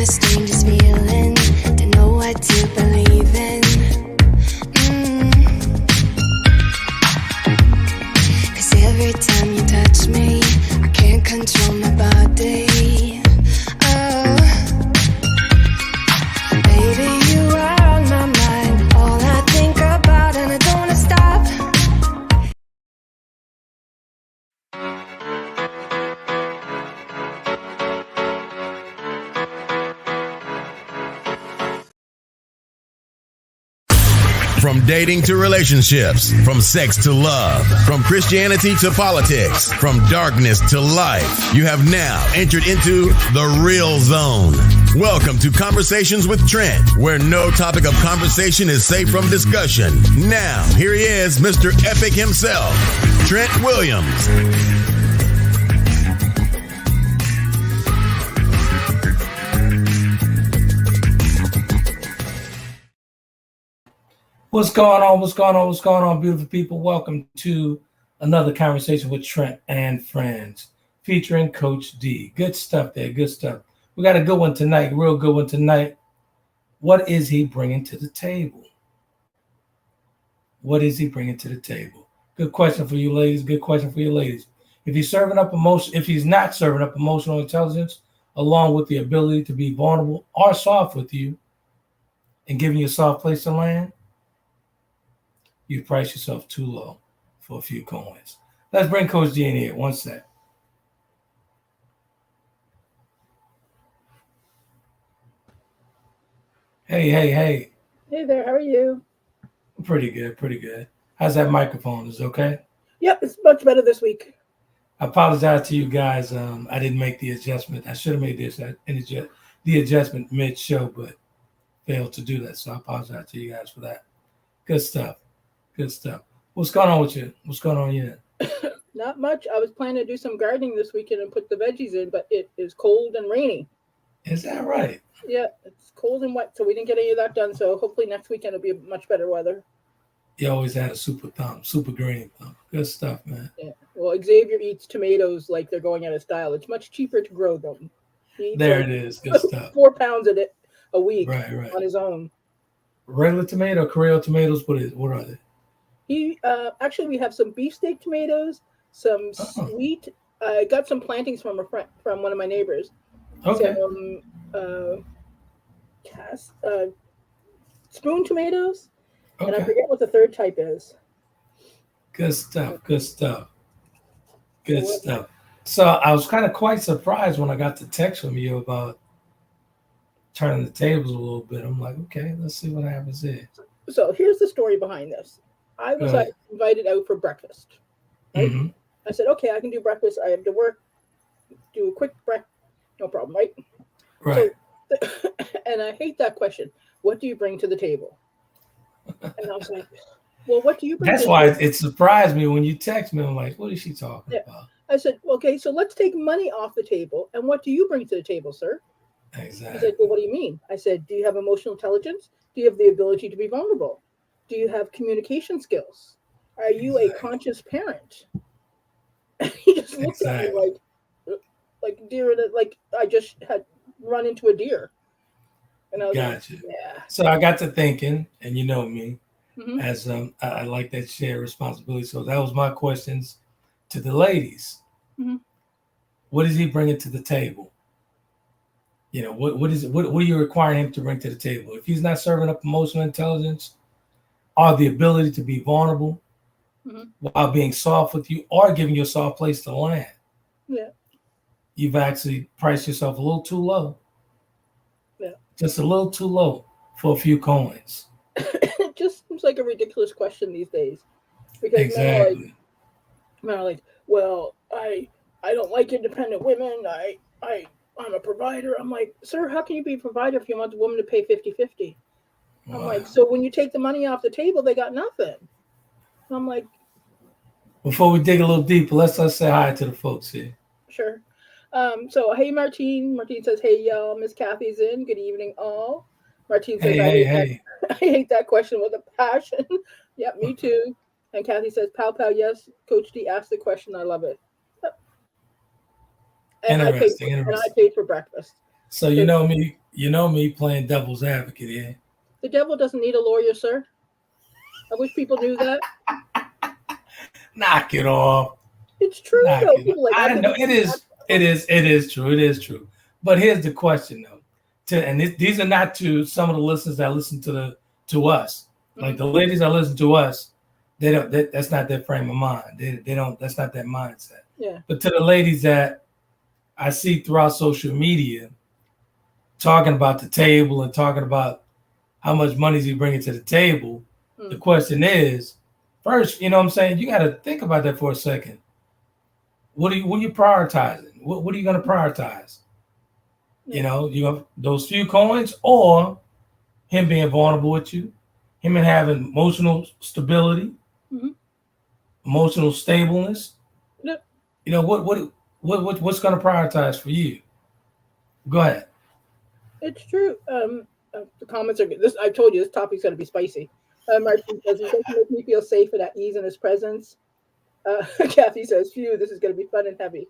the strangest feeling to know what to believe in. Cause every time you touch me, I can't control my body. Oh, baby, you are on my mind. All I think about, and I don't wanna stop. From dating to relationships, from sex to love, from Christianity to politics, from darkness to light, you have now entered into the real zone. Welcome to Conversations with Trent, where no topic of conversation is safe from discussion. Now, here he is, Mr. Epic himself, Trent Williams. What's going on? What's going on? What's going on, beautiful people? Welcome to another conversation with Trent and friends, featuring Coach D. Good stuff there. Good stuff. We got a good one tonight. Real good one tonight. What is he bringing to the table? What is he bringing to the table? Good question for you, ladies. Good question for you, ladies. If he's not serving up emotional intelligence, along with the ability to be vulnerable or soft with you, and giving you a soft place to land, you price yourself too low for a few coins. Let's bring Coach D in here. One sec. Hey. Hey there, how are you? Pretty good. How's that microphone? Is it okay? Yep, it's much better this week. I apologize to you guys. I didn't make the adjustment. I should have made the adjustment mid-show, but failed to do that. So I apologize to you guys for that. Good stuff. What's going on with you? What's going on here? Not much. I was planning to do some gardening this weekend and put the veggies in, but it is cold and rainy. Is that right? Yeah, it's cold and wet, so we didn't get any of that done. So hopefully next weekend will be much better weather. You always had a super green thumb. Good stuff, man. Yeah. Well, Xavier eats tomatoes like they're going out of style. It's much cheaper to grow them. There it is. Good stuff. 4 pounds of it a week right. on his own. Regular tomato, Creole tomatoes, what are they? Actually, we have some beefsteak tomatoes, some sweet. I got some plantings from one of my neighbors. Okay. Some spoon tomatoes, okay. And I forget what the third type is. Good stuff. So I was kind of quite surprised when I got the text from you about turning the tables a little bit. I'm like, okay, let's see what happens here. So here's the story behind this. I was invited out for breakfast. Right? Mm-hmm. I said, okay, I can do breakfast. I have to work, do a quick breakfast, no problem, right? Right. So, and I hate that question. What do you bring to the table? And I was like, well, what do you bring? That's why it surprised me when you text me. I'm like, what is she talking about? I said, okay, so let's take money off the table. And what do you bring to the table, sir? Exactly. He said, well, what do you mean? I said, do you have emotional intelligence? Do you have the ability to be vulnerable? Do you have communication skills? Are you a conscious parent? He just looked at me like deer, like I just had run into a deer. And I was gotcha. Like, yeah. So I got to thinking, and you know me, mm-hmm. as I like that shared responsibility. So that was my questions to the ladies. Mm-hmm. What is he bringing to the table? You know, what are you requiring him to bring to the table? If he's not serving up emotional intelligence or the ability to be vulnerable mm-hmm. while being soft with you or giving you a soft place to land, you've actually priced yourself a little too low. Yeah. Just a little too low for a few coins. It just seems like a ridiculous question these days. Because exactly. Men are like, well, I don't like independent women. I'm a provider. I'm like, sir, how can you be a provider if you want the woman to pay 50-50? Wow. I'm like, so when you take the money off the table, they got nothing. I'm like, before we dig a little deeper, let's say hi to the folks here. Sure. So hey, Martine. Martine says, hey, y'all, Miss Kathy's in. Good evening, all. Martine says, hey. I hate that question with a passion. Yeah, me too. And Kathy says, pow, yes. Coach D asked the question. I love it. And interesting. I paid for breakfast. So you know me playing devil's advocate here. The devil doesn't need a lawyer, sir. I wish people knew that. Knock it off. It's true though. People like I know it is true. But here's the question though. These are not to some of the listeners that listen to us. Like the ladies that listen to us, they don't. That's not their frame of mind. They don't. That's not their mindset. Yeah. But to the ladies that I see throughout social media, talking about the table and talking about how much money is he bringing to the table, the question is, first, you know what I'm saying? You got to think about that for a second. What are you prioritizing? What are you going to prioritize? You know, you have those few coins, or him being vulnerable with you, him and having emotional stability, emotional stableness. Yep. You know what's going to prioritize for you? Go ahead. It's true. The comments are good. I told you this topic's going to be spicy. Martin says, "It doesn't make me feel safe and at ease in his presence." Kathy says, "Phew, this is going to be fun and heavy."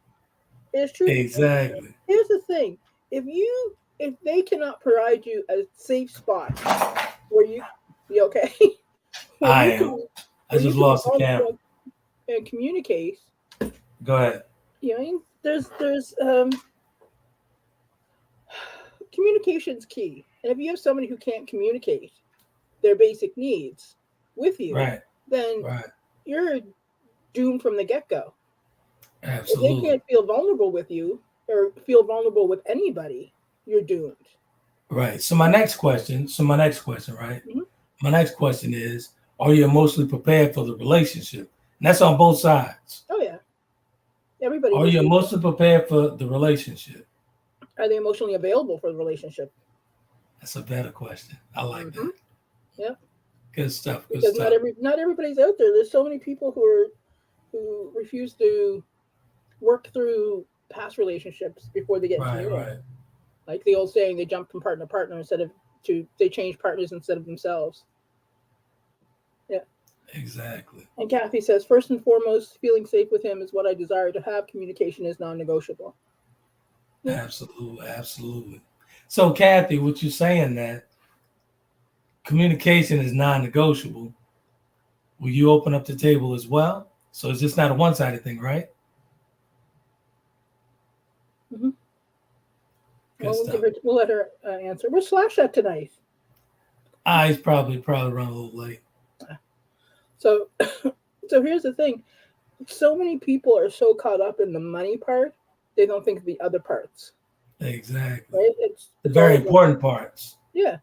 It's true. Exactly. Here's the thing: if they cannot provide you a safe spot where you be okay, I just lost the camera. And communicate. Go ahead. You know, there's communication's key, and if you have somebody who can't communicate their basic needs with you, then you're doomed from the get-go. Absolutely. If they can't feel vulnerable with you or feel vulnerable with anybody, you're doomed. Right. So my next question, right? My next question is, are you emotionally prepared for the relationship? And that's on both sides. Oh yeah. Everybody. Are you emotionally prepared for the relationship? Are they emotionally available for the relationship? That's a better question. I like that. Yeah. Good stuff. Because not everybody's out there. There's so many people who refuse to work through past relationships before they get to you. Right. Like the old saying, they jump from partner to partner they change partners instead of themselves. Yeah. Exactly. And Kathy says, first and foremost, feeling safe with him is what I desire to have. Communication is non-negotiable. Yeah. Absolutely. So Kathy, what you're saying that communication is non-negotiable, will you open up the table as well? So it's just not a one-sided thing, right? We'll let her answer. Where's Slash at tonight? He's probably running a little late. So here's the thing. So many people are so caught up in the money part, they don't think of the other parts. Exactly. Right? It's very important parts. Yeah.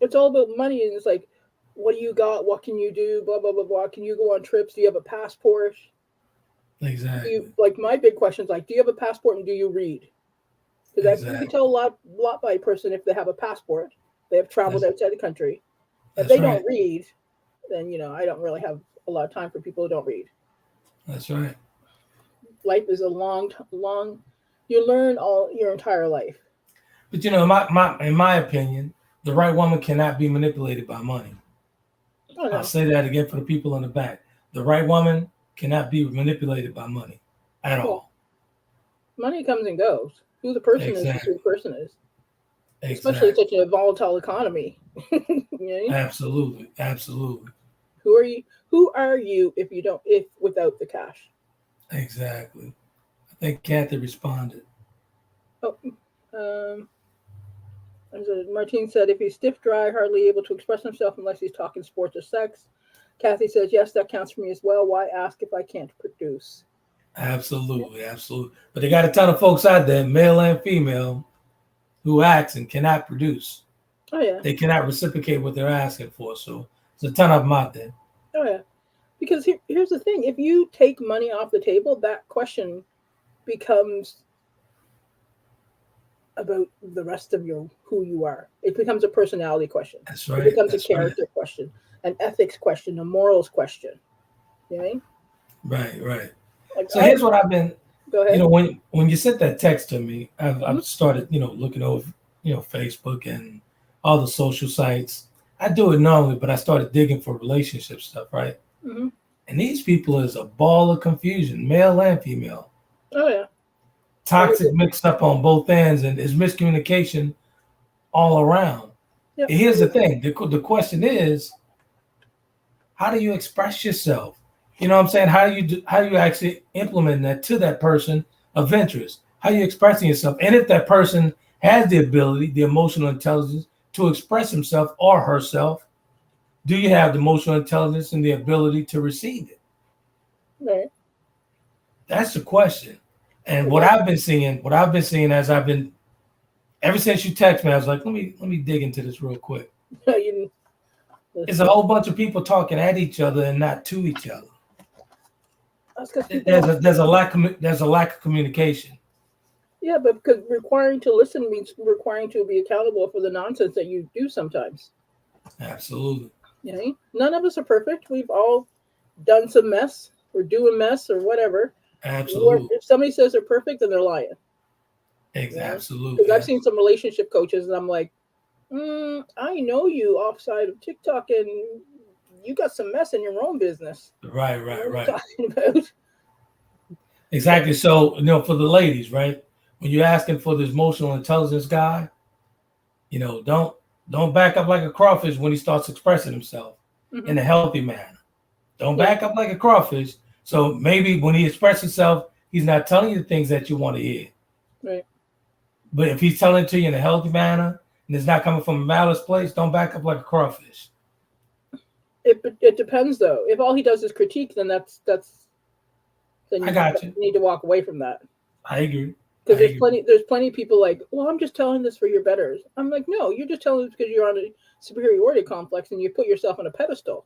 It's all about money, and it's like, what do you got? What can you do? Blah, blah, blah, blah. Can you go on trips? Do you have a passport? Exactly. My big question is like, do you have a passport and do you read? Because you can tell a lot by a person if they have a passport, they have traveled outside the country. If they don't read, then, I don't really have a lot of time for people who don't read. That's right. Life is a long, you learn all your entire life. But, in my opinion, the right woman cannot be manipulated by money. Oh, no. I'll say that again for the people in the back. The right woman cannot be manipulated by money at all. Money comes and goes. Who the person is who the person is. Especially in such a volatile economy. Absolutely. Who are you if without the cash? Exactly. I think Kathy responded. Martine said, if he's stiff, dry, hardly able to express himself unless he's talking sports or sex. Kathy says, yes, that counts for me as well. Why ask if I can't produce? Absolutely. But they got a ton of folks out there, male and female, who ask and cannot produce. Oh, yeah. They cannot reciprocate what they're asking for. So there's a ton of them out there. Oh, yeah. Because here's the thing. If you take money off the table, that question becomes about the rest of who you are. It becomes a personality question. That's right. It becomes a character question, an ethics question, a morals question. You know what I mean? Right. So here's what I've been. Go ahead. When you sent that text to me, I've started, looking over, Facebook and all the social sites. I do it normally, but I started digging for relationship stuff, right? And these people is a ball of confusion, male and female. Oh yeah. toxic mixed up on both ends, and there's miscommunication all around. Yep. And here's the thing: the question is, how do you express yourself? You know what I'm saying? How you actually implement that to that person of interest? How you expressing yourself? And if that person has the ability, the emotional intelligence to express himself or herself, do you have the emotional intelligence and the ability to receive it? Right. That's the question. And what I've been seeing as I've been ever since you text me, I was like, let me dig into this real quick. It's a whole bunch of people talking at each other and not to each other. There's a lack of communication. Yeah, but because requiring to listen means requiring to be accountable for the nonsense that you do sometimes. Absolutely. You know, none of us are perfect. We've all done some mess or doing mess or whatever. Absolutely. If somebody says they're perfect, then they're lying. Exactly. Absolutely. Because I've seen some relationship coaches, and I'm like, I know you offside of TikTok, and you got some mess in your own business. Right. Talking about. Exactly. So, for the ladies, right? When you're asking for this emotional intelligence guy, don't back up like a crawfish when he starts expressing himself in a healthy manner. Don't back up like a crawfish. So maybe when he expresses himself, he's not telling you the things that you want to hear. Right. But if he's telling it to you in a healthy manner and it's not coming from a malice place, don't back up like a crawfish. It depends, though. If all he does is critique, then then you need to walk away from that. I agree. Because there's plenty of people like, well, I'm just telling this for your betters. I'm like, no, you're just telling this because you're on a superiority complex and you put yourself on a pedestal.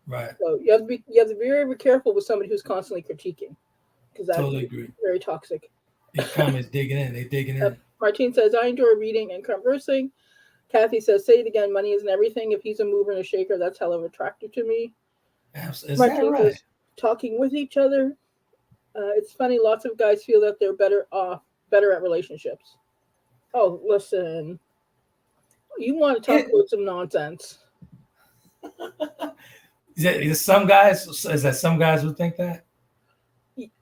Right. So you have to be very, very careful with somebody who's constantly critiquing, because that's totally agree. Very toxic. These comments digging in. Martine says, I enjoy reading and conversing. Kathy says, say it again, money isn't everything. If he's a mover and a shaker, that's hell of attractive to me. Is Martine that right? says, talking with each other. It's funny, lots of guys feel that they're better at relationships. Oh, listen. You want to talk about some nonsense. Is some guys who think that?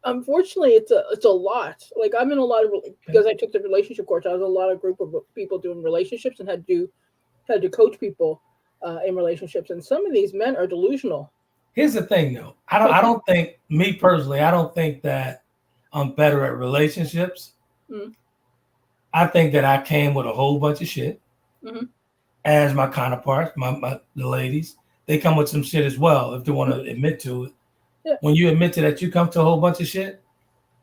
Unfortunately, it's a lot. Like, I'm in a lot of, because I took the relationship course, I was in a lot of group of people doing relationships and had to coach people in relationships. And some of these men are delusional. Here's the thing, though. I don't think, me personally, I don't think that I'm better at relationships. Mm-hmm. I think that I came with a whole bunch of shit. Mm-hmm. As my counterparts, the ladies, they come with some shit as well if they want to admit to it. Yeah. When you admit to that you come to a whole bunch of shit,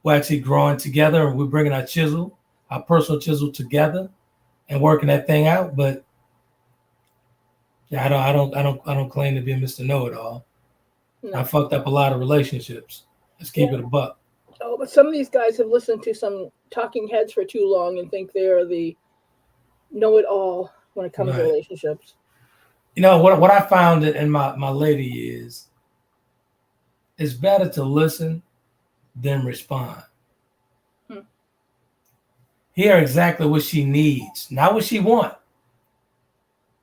we're actually growing together and we're bringing our personal chisel together and working that thing out. But yeah, I don't claim to be a Mr. Know-It-All. No. I fucked up a lot of relationships. Let's keep it a buck. Oh, but some of these guys have listened to some talking heads for too long and think they are the know-it-all when it comes to relationships. What I found in my lady is it's better to listen than respond. Hear exactly what she needs, not what she wants.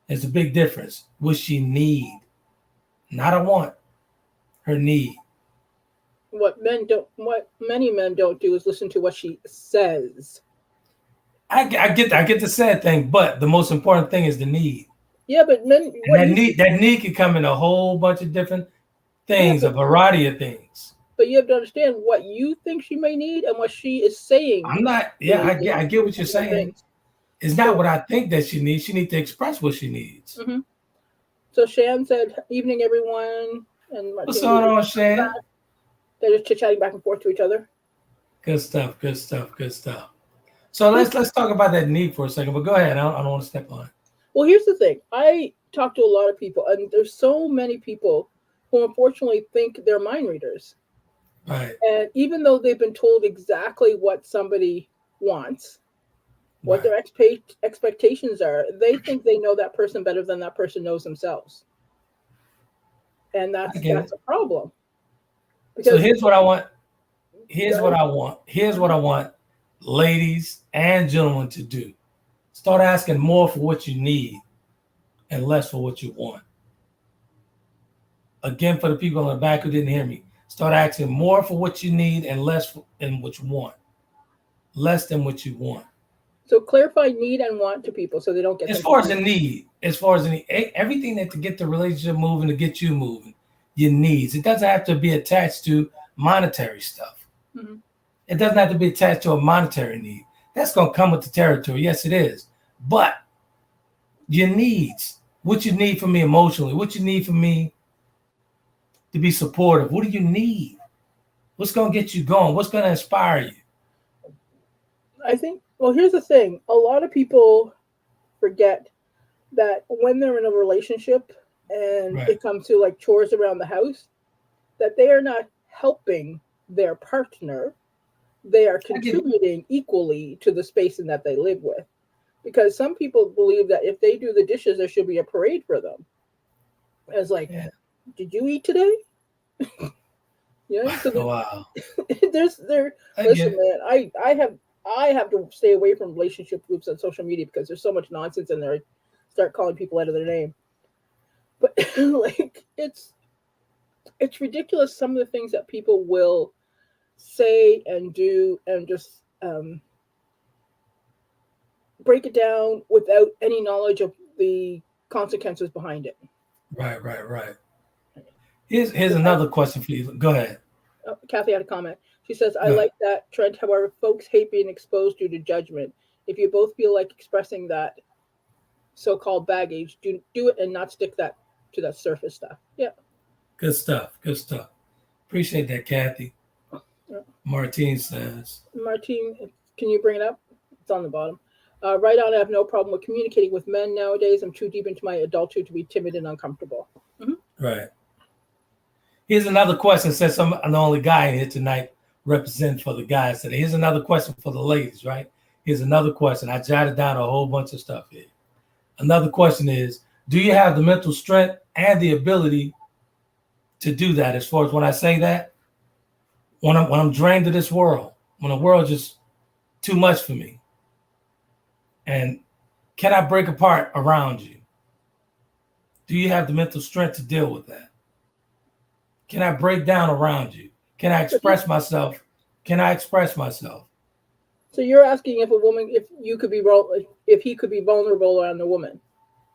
There's a big difference. What she need, not a want. Her need. What many men don't do is listen to what she says. I get the sad thing, but the most important thing is the need. Yeah, but that need can come in a whole bunch of different things, a variety of things. But you have to understand what you think she may need and what she is saying. I'm not. Yeah, I get what you're saying. It's not what I think that she needs. She needs to express what she needs. Mm-hmm. So Shan said, "Evening, everyone." And what's going on, Shan? They're just chit-chatting back and forth to each other. Good stuff. So let's talk about that need for a second. But go ahead. I don't want to step on it. Well, here's the thing. I talk to a lot of people, and there's so many people who unfortunately think they're mind readers. Right. And even though they've been told exactly what somebody wants, what their expectations are, they think they know that person better than that person knows themselves. And that's a problem. Because so here's what I want. Here's what I want ladies and gentlemen to do. Start asking more for what you need and less for what you want. Again, for the people on the back who didn't hear me, start asking more for what you need and less in what you want. less than what you want. So clarify need and want to people so they don't get As far as the need, everything that to get the relationship moving, to get you moving, your needs. It doesn't have to be attached to monetary stuff. Mm-hmm. It doesn't have to be attached to a monetary need. That's going to come with the territory. Yes, it is. But your needs, what you need from me emotionally, what you need from me to be supportive. What do you need? What's going to get you going? What's going to inspire you? I think, well, here's the thing. A lot of people forget that when they're in a relationship and Right. it comes to like chores around the house, that they are not helping their partner. They are contributing equally to the space in that they live with. Because some people believe that if they do the dishes, there should be a parade for them. It's like, Yeah. did you eat today? So Wow. Listen, man, I have to stay away from relationship groups on social media because there's so much nonsense in there. I start calling people out of their name. But like it's ridiculous some of the things that people will say and do and just break it down without any knowledge of the consequences behind it. Right. Here's another question for you. Go ahead. Kathy had a comment. She says, I like that trend. However, folks hate being exposed due to judgment. If you both feel like expressing that so-called baggage, do it and not stick that to that surface stuff. Yeah. Good stuff. Appreciate that, Kathy. Yeah. Martine says. Martine, can you bring it up? It's on the bottom. Right on, I have no problem with communicating with men nowadays. I'm too deep into my adulthood to be timid and uncomfortable. Mm-hmm. Right. Here's another question. Since I'm the only guy in here tonight representing for the guys today. Here's another question for the ladies, right? Here's another question. I jotted down a whole bunch of stuff here. Another question is, do you have the mental strength and the ability to do that? As far as when I say that, when I'm drained of this world, when the world just too much for me, and can I break apart around you? Do you have the mental strength to deal with that? Can I break down around you? Can I express myself? So you're asking if he could be vulnerable around a woman.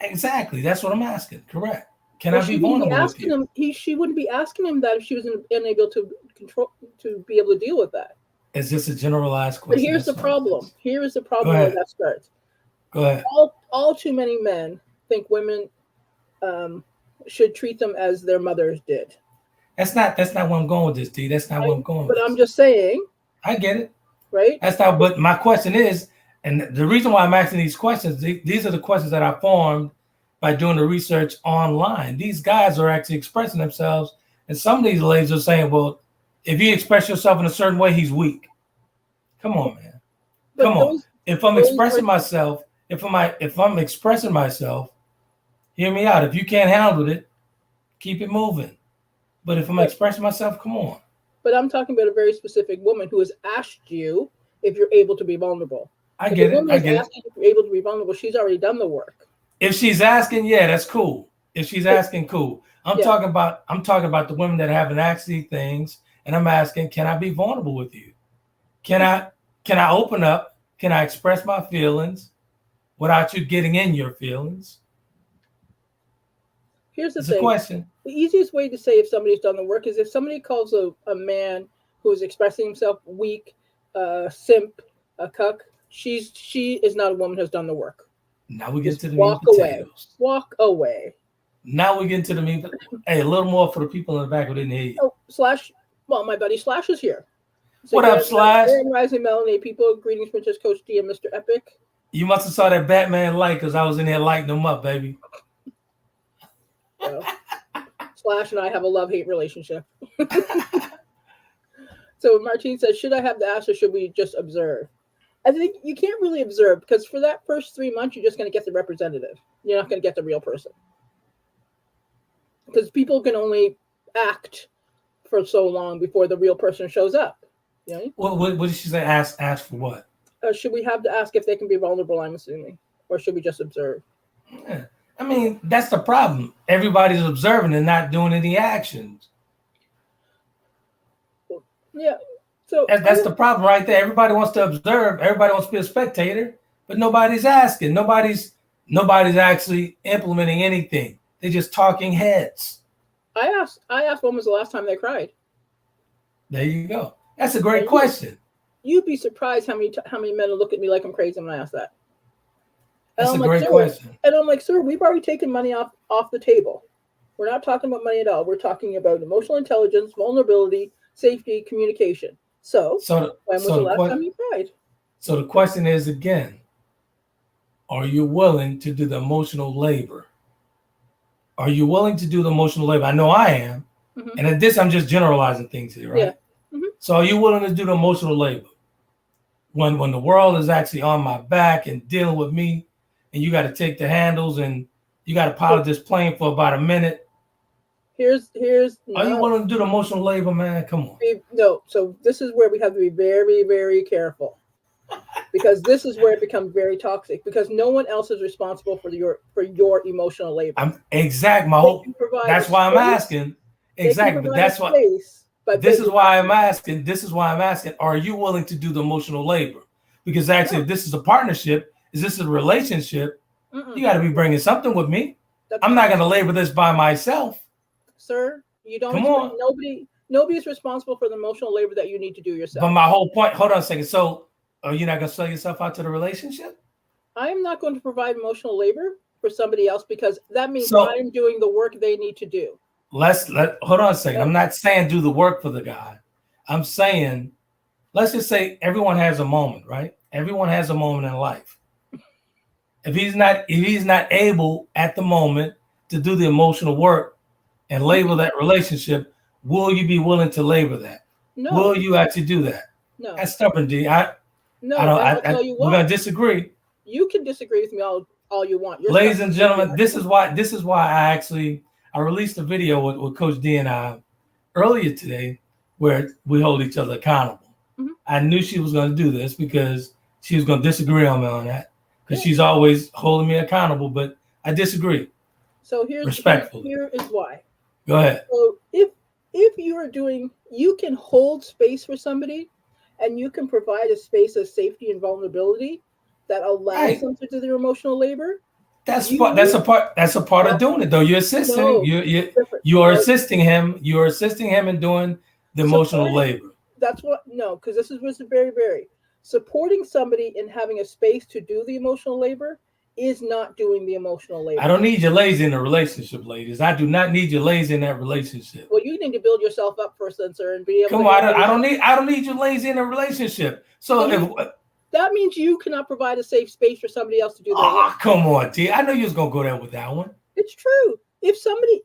Exactly. That's what I'm asking. Correct. Can I be vulnerable with you? She wouldn't be asking him that if she was unable to be able to deal with that. Is this a generalized question? But here's the problem. Here is the problem where that starts. Go ahead. All too many men think women should treat them as their mothers did. That's not where I'm going with this, D. That's not where I'm going with this. But I'm just saying. I get it. Right? That's not, but my question is, and the reason why I'm asking these questions, these are the questions that I formed by doing the research online. These guys are actually expressing themselves, and some of these ladies are saying, well, if you express yourself in a certain way, he's weak. Come on, man. Come on. If I'm expressing myself, if I'm expressing myself, hear me out. If you can't handle it, keep it moving. But if I'm expressing myself, come on. But I'm talking about a very specific woman who has asked you if you're able to be vulnerable. I get it. If you're able to be vulnerable, she's already done the work. If she's asking, yeah, that's cool. If she's asking, cool. I'm talking about the women that haven't asked these things, and I'm asking, can I be vulnerable with you? Can I open up? Can I express my feelings without you getting in your feelings? Here's the thing. Question. The easiest way to say if somebody's done the work is if somebody calls a man who is expressing himself weak, simp, a cuck, she is not a woman who's done the work. Now we get to the meat and potatoes. Walk away. Now we get into the meat. Hey, a little more for the people in the back who didn't hear you. Oh, Slash. Well, my buddy Slash is here. So what up, Slash? Rising Melanie people. Greetings, Princess Coach D and Mr. Epic. You must have saw that Batman light because I was in here lighting them up, baby. Well, Slash and I have a love-hate relationship. So Martine says, should I have the ask or should we just observe? I think you can't really observe because for that first 3 months, you're just going to get the representative. You're not going to get the real person. Because people can only act for so long before the real person shows up. You know? What did she say? Ask for what? Should we have to ask if they can be vulnerable, I'm assuming? Or should we just observe? Yeah. I mean, that's the problem. Everybody's observing and not doing any actions. Yeah. So That's the problem right there. Everybody wants to observe. Everybody wants to be a spectator, but nobody's asking. Nobody's actually implementing anything. They're just talking heads. I asked when was the last time they cried. There you go. That's a great question. You'd be surprised how many men will look at me like I'm crazy when I ask that. That's a great question. And I'm like, sir, we've already taken money off the table. We're not talking about money at all. We're talking about emotional intelligence, vulnerability, safety, communication. So when was the last time you cried? So the question is again, are you willing to do the emotional labor? Are you willing to do the emotional labor? I know I am. Mm-hmm. And at this, I'm just generalizing things here, right? Yeah. Mm-hmm. So are you willing to do the emotional labor? When the world is actually on my back and dealing with me, and you got to take the handles and you got to pilot this plane for about a minute. Are you willing to do the emotional labor, man? Come on. No. So this is where we have to be very, very careful, because this is where it becomes very toxic. Because no one else is responsible for your emotional labor. That's why I'm asking. Exactly, but that's why. This is why I'm asking. Are you willing to do the emotional labor? Because actually, if this is a partnership, is this a relationship? You got to be bringing something with me. I'm not going to labor this by myself. Sir, you don't. Come on. Nobody is responsible for the emotional labor that you need to do yourself. But my whole point. Hold on a second. So, are you not going to sell yourself out to the relationship? I am not going to provide emotional labor for somebody else, because that means I'm doing the work they need to do. Hold on a second. I'm not saying do the work for the guy. I'm saying, let's just say everyone has a moment, right? Everyone has a moment in life. If he's not able at the moment to do the emotional work and labor that relationship, will you be willing to labor that? No. Will you actually do that? No. That's stubborn, D. I'll tell you what. We're gonna disagree. You can disagree with me all you want. Ladies and gentlemen, this is why I released a video with Coch Dee and I earlier today where we hold each other accountable. Mm-hmm. I knew she was going to do this because she was going to disagree on me on that, because she's always holding me accountable, but I disagree. So here is why. Go ahead. So if you can hold space for somebody, and you can provide a space of safety and vulnerability that allows them to do their emotional labor. That's a part of doing it, though. You're assisting. You are assisting him. You are assisting him in doing the emotional labor. Because this is what's very, very supporting somebody in having a space to do the emotional labor is not doing the emotional labor. I don't need you lazy in a relationship, ladies. I do not need you lazy in that relationship. Well, you need to build yourself up first, sir, and be able. Come on, I don't need you lazy in a relationship. So that means you cannot provide a safe space for somebody else to do their work. Come on, T. I know you was gonna go there with that one. It's true. If somebody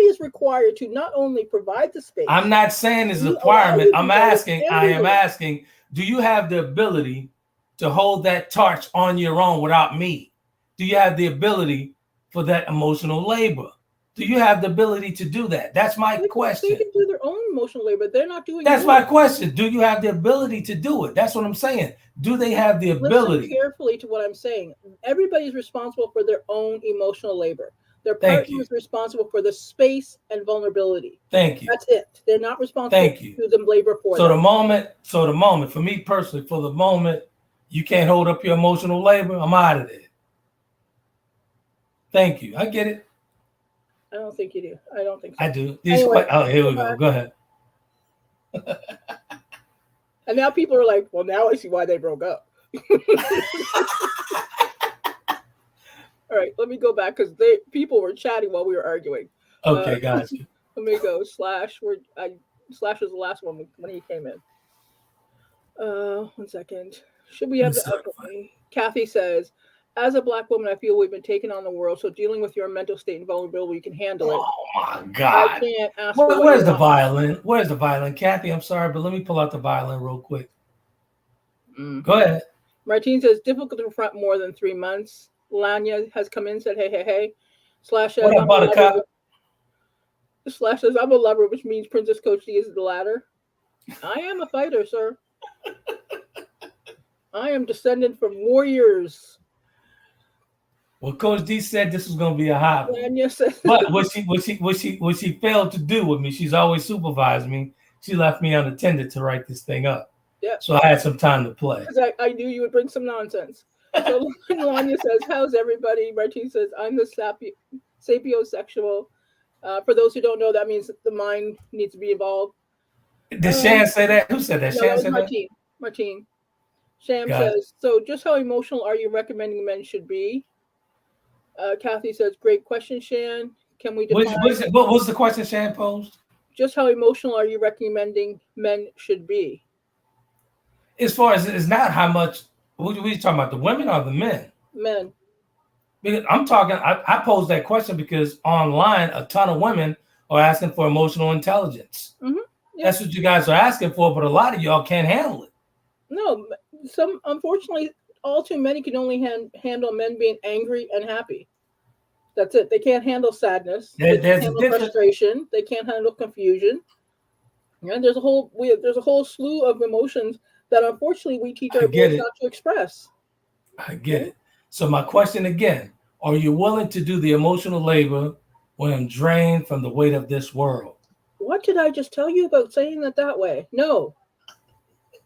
is required to not only provide the space, I'm not saying it's a requirement. I am asking, do you have the ability to hold that torch on your own without me? Do you have the ability for that emotional labor? Do you have the ability to do that? That's my question. They can do their own emotional labor. They're not doing. That's my question. Do you have the ability to do it? That's what I'm saying. Do they have the ability? Listen carefully to what I'm saying. Everybody's responsible for their own emotional labor. Their partner is responsible for the space and vulnerability. Thank you. That's it. They're not responsible to do the labor for them. The moment, for me personally, for the moment, you can't hold up your emotional labor, I'm out of there. Thank you. I get it. I don't think you do. I don't think so. I do. Here we go. Go ahead. And now people are like, well, now I see why they broke up. All right, let me go back because people were chatting while we were arguing. Okay, guys. Let me go. Slash was the last one when he came in. 1 second. Should we have Kathy says, as a Black woman, I feel we've been taking on the world. So dealing with your mental state and vulnerability, you can handle it. Oh my God! I can't ask. Where's the violin? Where's the violin, Kathy? I'm sorry, but let me pull out the violin real quick. Go ahead. Martine says difficult to confront more than 3 months. Lanya has come in and said, hey. Slash says, Slash says, I'm a lover, which means Princess Coch Dee is the latter. I am a fighter, sir. I am descendant from warriors. Well, Coch Dee said this was going to be a hobby. Lanya says, but what she failed to do with me, she's always supervised me. she left me unattended to write this thing up. Yeah. So I had some time to play. Because I knew you would bring some nonsense. So Lanya says, how's everybody? Martine says, I'm the sapiosexual. For those who don't know, that means the mind needs to be involved. Did Shan say that? Who said that? No, Shan that was said Martine. Martine. Sham Got says, so just how emotional are you recommending men should be? Kathy says, great question, Shan. Can we define what was the question Shan posed? just how emotional are you recommending men should be? As far as it's not how much, what are we talking about, the women or the men? Men. Because I'm talking, I posed that question because online, a ton of women are asking for emotional intelligence. Mm-hmm. Yeah. That's what you guys are asking for, but a lot of y'all can't handle it. No, unfortunately, all too many can only handle men being angry and happy. That's it. They can't handle sadness. They can't handle frustration. They can't handle confusion. And there's a whole slew of emotions that unfortunately we teach our boys not to express. I get it. So my question again, are you willing to do the emotional labor when I'm drained from the weight of this world? What did I just tell you about saying it that way? No.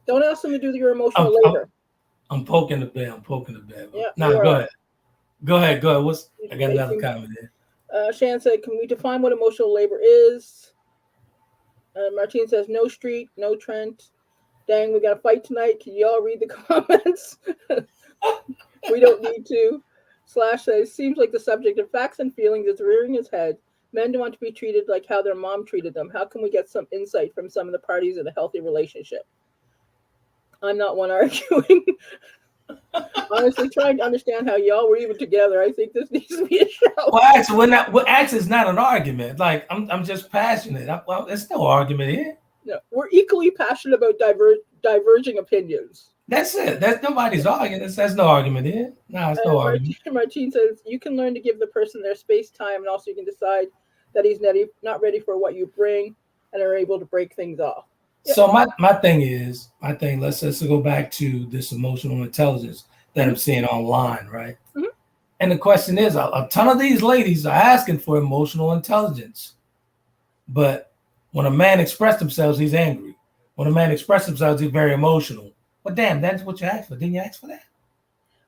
Don't ask them to do your emotional labor. I'm poking the bear. Yeah, no, go ahead. Go ahead. I got another comment there. Shan said, can we define what emotional labor is? Martine says, no street, no Trent. Dang, we got to fight tonight. Can y'all read the comments? We don't need to. Slash says, seems like the subject of facts and feelings is rearing its head. Men don't want to be treated like how their mom treated them. How can we get some insight from some of the parties in a healthy relationship? I'm not one arguing. Honestly, trying to understand how y'all were even together. I think this needs to be a show. Well, actually, it's not an argument. Like I'm just passionate. There's no argument here. No, we're equally passionate about diverging opinions. That's it. That's nobody's arguing. There's no argument here. No, it's no argument. Martine says you can learn to give the person their space, time, and also you can decide that he's not ready for what you bring and are able to break things off. Yeah. So my thing, let's go back to this emotional intelligence that I'm seeing online, right? Mm-hmm. And the question is, a ton of these ladies are asking for emotional intelligence. But when a man expresses themselves, he's angry. When a man expresses himself, he's very emotional. Well, damn, that's what you asked for. Didn't you ask for that?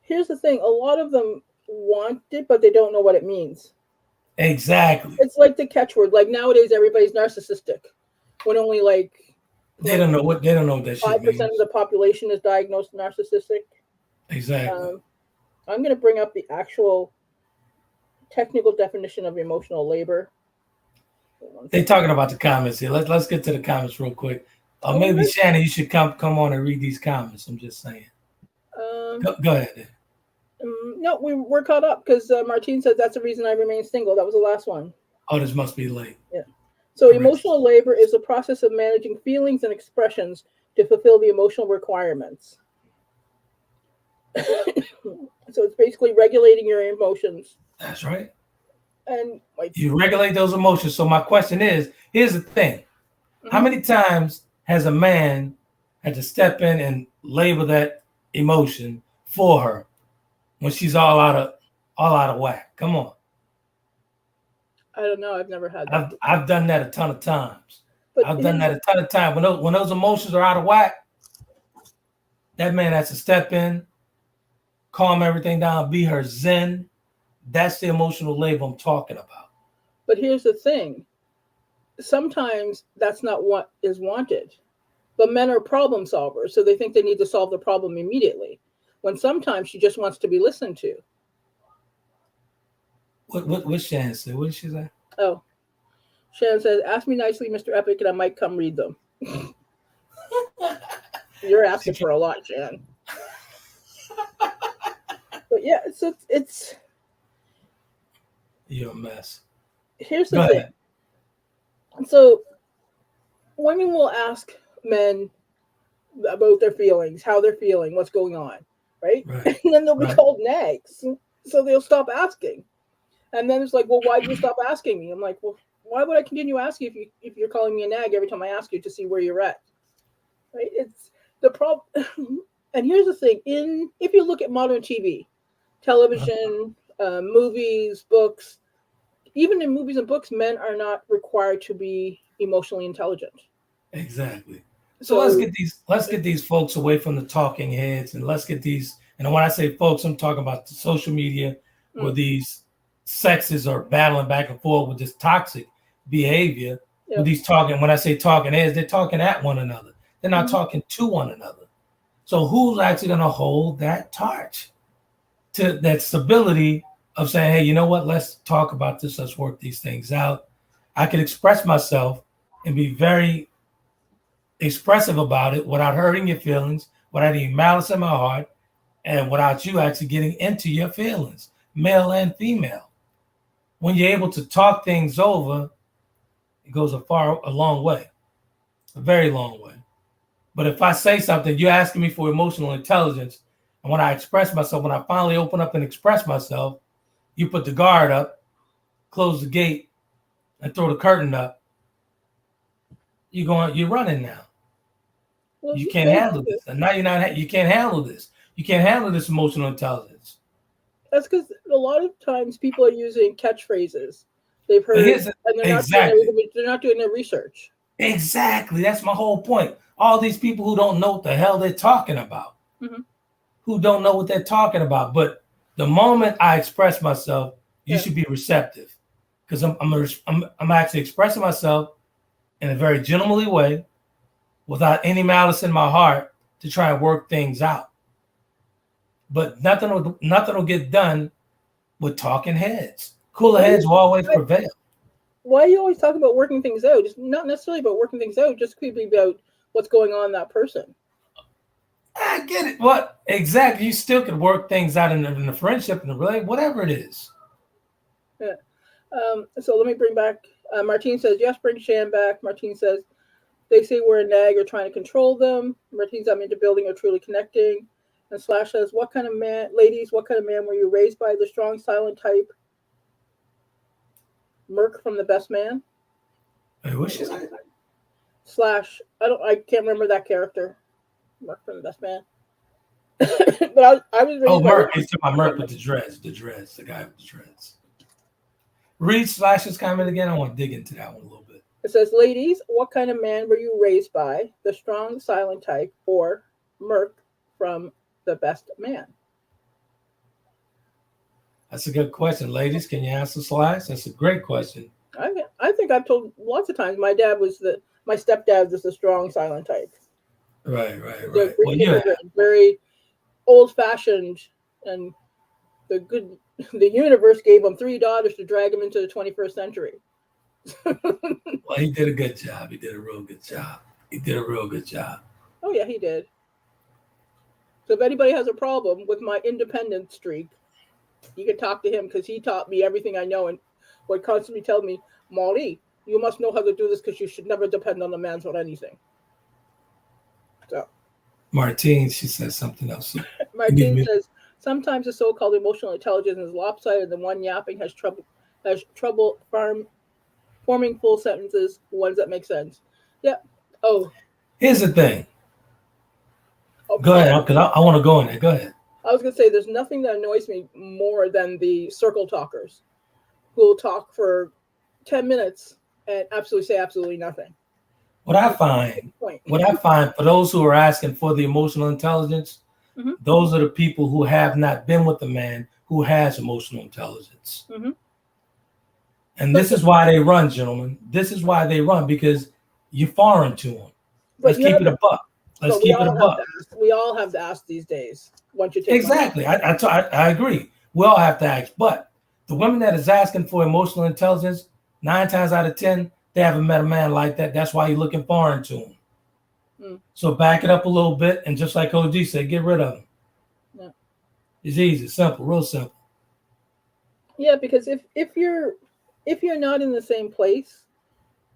Here's the thing. A lot of them want it, but they don't know what it means. Exactly. It's like the catchword. Like nowadays, everybody's narcissistic. When only they don't know what that shit means. 5% of the population is diagnosed narcissistic. Exactly. I'm going to bring up the actual technical definition of emotional labor. They're talking about the comments here. Let's get to the comments real quick. Maybe Shannon, you should come on and read these comments. I'm just saying. Go ahead. No, we're caught up because Martine says that's the reason I remain single. That was the last one. Oh, this must be late. Yeah. So emotional labor is the process of managing feelings and expressions to fulfill the emotional requirements. So it's basically regulating your emotions. That's right. And you regulate those emotions. So my question is, here's the thing. Mm-hmm. How many times has a man had to step in and label that emotion for her when she's all out of whack? Come on. I don't know. I've never had that. I've done that a ton of times. I've done that a ton of times. When those emotions are out of whack, that man has to step in, calm everything down, be her zen. That's the emotional labor I'm talking about. But here's the thing. Sometimes that's not what is wanted. But men are problem solvers, so they think they need to solve the problem immediately. When sometimes she just wants to be listened to. What Shannon said? What did she say? Oh. Shannon says, ask me nicely, Mr. Epic, and I might come read them. You're asking for a lot, Shannon. But yeah, it's you're a mess. Here's the thing. So women will ask men about their feelings, how they're feeling, what's going on, right? And then they'll be called nags. So they'll stop asking. And then it's like, well, why did you stop asking me? I'm like, well, why would I continue asking if you're calling me a nag every time I ask you to see where you're at? Right? It's the problem. And here's the thing. If you look at modern TV, television, movies, books, even in movies and books, men are not required to be emotionally intelligent. Exactly. So So let's get these folks away from the talking heads, and let's get these. And when I say folks, I'm talking about the social media where these sexes are battling back and forth with this toxic behavior. With these talking, when I say talking heads, they're talking at one another. They're not talking to one another. So who's actually going to hold that torch to that stability of saying, hey, you know what? Let's talk about this. Let's work these things out. I can express myself and be very expressive about it without hurting your feelings, without any malice in my heart, and without you actually getting into your feelings, male and female. When you're able to talk things over, it goes a long way, a very long way. But if I say something, you're asking me for emotional intelligence, and when I express myself, when I finally open up and express myself, you put the guard up, close the gate, and throw the curtain up. You're running now. well, You can't handle this. And now you can't handle this. You can't handle this emotional intelligence. that's because a lot of times people are using catchphrases they've heard, and they're not doing their research. Exactly. That's my whole point. All these people who don't know what the hell they're talking about, who don't know what they're talking about. But the moment I express myself, you should be receptive, because I'm actually expressing myself in a very gentlemanly way, without any malice in my heart, to try and work things out. But nothing will get done with talking heads. Cooler heads will always prevail. Why are you always talking about working things out? Just not necessarily about working things out, just could be about what's going on in that person. I get it. What exactly? You still can work things out in the friendship, in the relationship, whatever it is. Yeah. So let me bring back. Martine says yes. Bring Shan back. Martine says they say we're a nag or trying to control them. Martine says I'm into building or truly connecting. And Slash says, what kind of man, ladies? What kind of man were you raised by? The strong, silent type. Merc from The Best Man. Wait, what's she saying? Slash, I can't remember that character. Merc from The Best Man. But I was raised by Merc. He's talking about Merc with the dreads, the guy with the dreads. Read Slash's comment again. I want to dig into that one a little bit. It says, ladies, what kind of man were you raised by? The strong, silent type or Merc from The Best Man? That's a good question. Ladies, can you answer Slash? That's a great question. I think I've told lots of times my stepdad was the strong, silent type. Right. Well, very old-fashioned, and the universe gave him 3 daughters to drag him into the 21st century. Well, he did a good job. He did a real good job. Oh, yeah, he did. So if anybody has a problem with my independent streak, you can talk to him, because he taught me everything I know and would constantly tell me, Molly, you must know how to do this because you should never depend on the man for anything. So, Martine, she says something else. Martine says, sometimes the so-called emotional intelligence is lopsided and one yapping has trouble forming full sentences, ones that make sense. Yeah. Oh. Here's the thing. Okay. Go ahead, because I want to go in there. Go ahead. I was going to say, there's nothing that annoys me more than the circle talkers who will talk for 10 minutes and say absolutely nothing. What I find for those who are asking for the emotional intelligence, those are the people who have not been with the man who has emotional intelligence. And this is why they run, gentlemen. This is why they run, because you're foreign to them. Let's keep it a buck. We all have to ask these days. Once you take exactly. I agree. We all have to ask. But the women that is asking for emotional intelligence, 9 times out of 10, they haven't met a man like that. That's why you're looking foreign to them. So back it up a little bit, and just like Coch Dee said, get rid of them. Yeah. It's easy, simple, real simple. Yeah, because if you're not in the same place,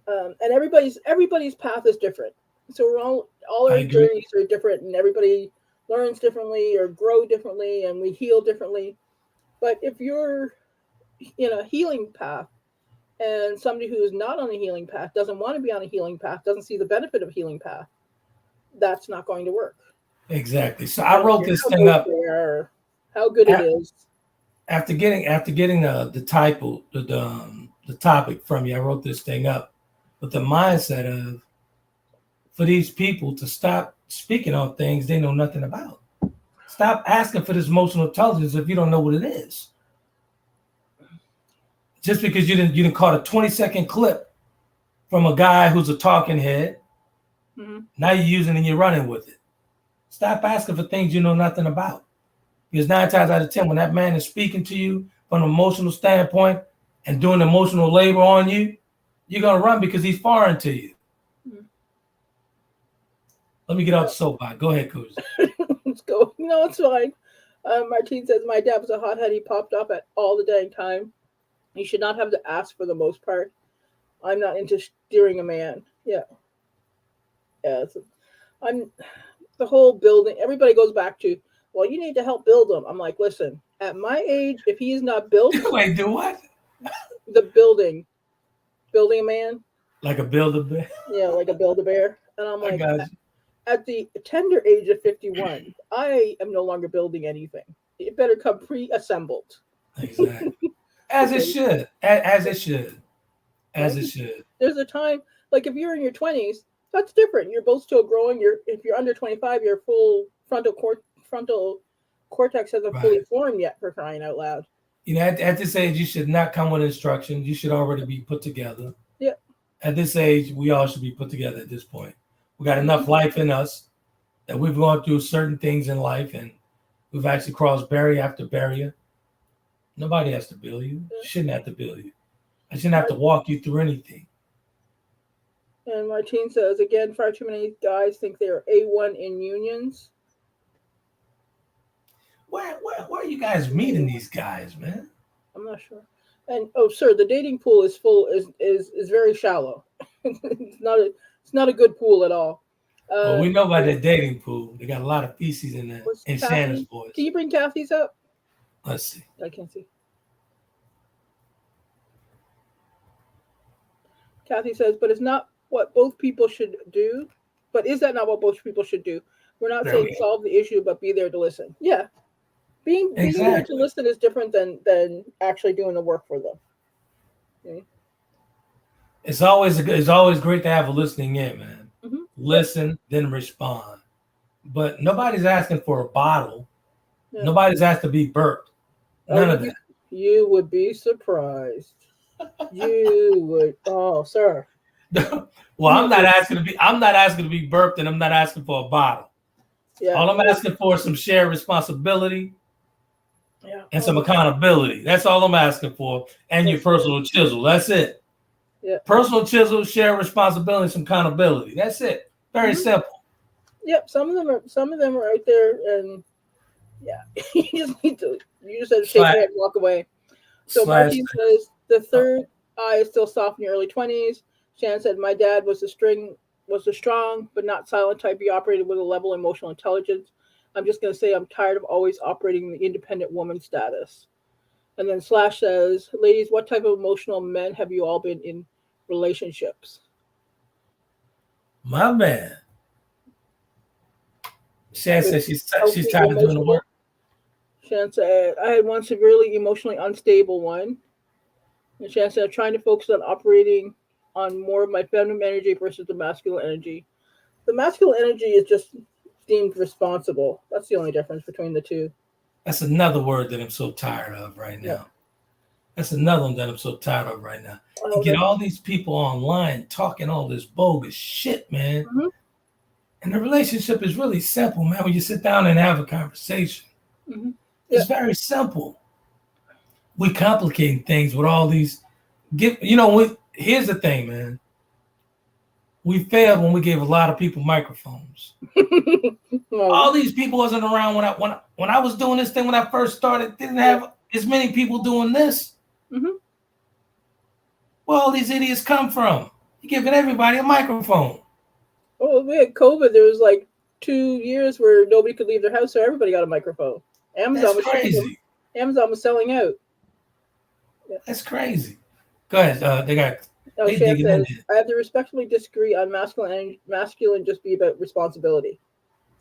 and everybody's path is different. So we're all our journeys are different, and everybody learns differently or grow differently, and we heal differently. But if you're in a healing path and somebody who is not on a healing path doesn't want to be on a healing path, doesn't see the benefit of a healing path, that's not going to work. Exactly. So I wrote this thing up. How good it is. After getting the title, the topic from you, I wrote this thing up with the mindset of for these people to stop speaking on things they know nothing about. Stop asking for this emotional intelligence if you don't know what it is. Just because you didn't caught a 20-second clip from a guy who's a talking head, now you're using it and you're running with it. Stop asking for things you know nothing about. Because 9 times out of 10, when that man is speaking to you from an emotional standpoint and doing emotional labor on you, you're going to run because he's foreign to you. Let me get off the soapbox. Go ahead, Coach. Let's go. No, it's fine. Martine says, my dad was a hothead. He popped up at all the dang time. You should not have to ask for the most part. I'm not into steering a man. Yeah. I'm the whole building. Everybody goes back to, well, you need to help build him. I'm like, listen, at my age, if he is not built. Wait, do what? The building a man. Like a Build-A-Bear? Yeah, like a Build-A-Bear. And I'm like, at the tender age of 51, I am no longer building anything. It better come pre-assembled. Exactly. As it should. As it should. As it should. There's a time, like if you're in your 20s, that's different. You're both still growing. If you're under 25, your full frontal cortex hasn't fully formed yet, for crying out loud. You know, at this age, you should not come with instructions. You should already be put together. Yeah. At this age, we all should be put together at this point. We got enough life in us that we've gone through certain things in life, and we've actually crossed barrier after barrier. Nobody has to build you. Shouldn't have to build you. I shouldn't have to walk you through anything. And Martine says, again, far too many guys think they're A1 in unions. Where are you guys meeting these guys, man? I'm not sure. And sir, the dating pool is very shallow. It's not a good pool at all. Well, we know about the dating pool. They got a lot of feces in there. In Santa's boys. Can you bring Kathy's up? Let's see. I can't see. Kathy says, but it's not what both people should do. But is that not what both people should do? We're not saying solve the issue, but be there to listen. Yeah. Being there to listen is different than actually doing the work for them. Okay. It's always great to have a listening ear, man. Mm-hmm. Listen, then respond. But nobody's asking for a bottle. Yeah. Nobody's asked to be burped. None of that. You would be surprised. You would. Oh, sir. Well, I'm not asking to be burped, and I'm not asking for a bottle. Yeah. All I'm asking for is some shared responsibility. Yeah. And some accountability. That's all I'm asking for. And your personal chisel. That's it. Yeah. Personal chisel, share responsibility, some accountability. That's it. Very simple. Yep. Some of them are out there, and yeah, you just have to shake your head and walk away. So Martin says the third eye is still soft in your early 20s. Shan said, my dad was the strong but not silent type. He operated with a level of emotional intelligence. I'm just going to say I'm tired of always operating the independent woman status. And then Slash says, ladies, what type of emotional men have you all been in relationships? My man. Shan says she's tired of doing the work. Shan said, I had one severely emotionally unstable one. And Shan said, I'm trying to focus on operating on more of my feminine energy versus the masculine energy. The masculine energy is just deemed responsible. That's the only difference between the two. That's another word that I'm so tired of right now. Yeah. That's another one that I'm so tired of right now. You get all these people online talking all this bogus shit, man. Mm-hmm. And the relationship is really simple, man, when you sit down and have a conversation. Mm-hmm. It's very simple. We complicating things with all these. Here's the thing, man. We failed when we gave a lot of people microphones. All these people wasn't around when I was doing this thing when I first started. Didn't have as many people doing this. Mm-hmm. Where all these idiots come from? You're giving everybody a microphone. Oh, we had COVID. There was like 2 years where nobody could leave their house, so everybody got a microphone. Amazon That's crazy. Amazon was selling out. Yeah. That's crazy. Go ahead. They got. Shan says, I have to respectfully disagree on masculine just be about responsibility.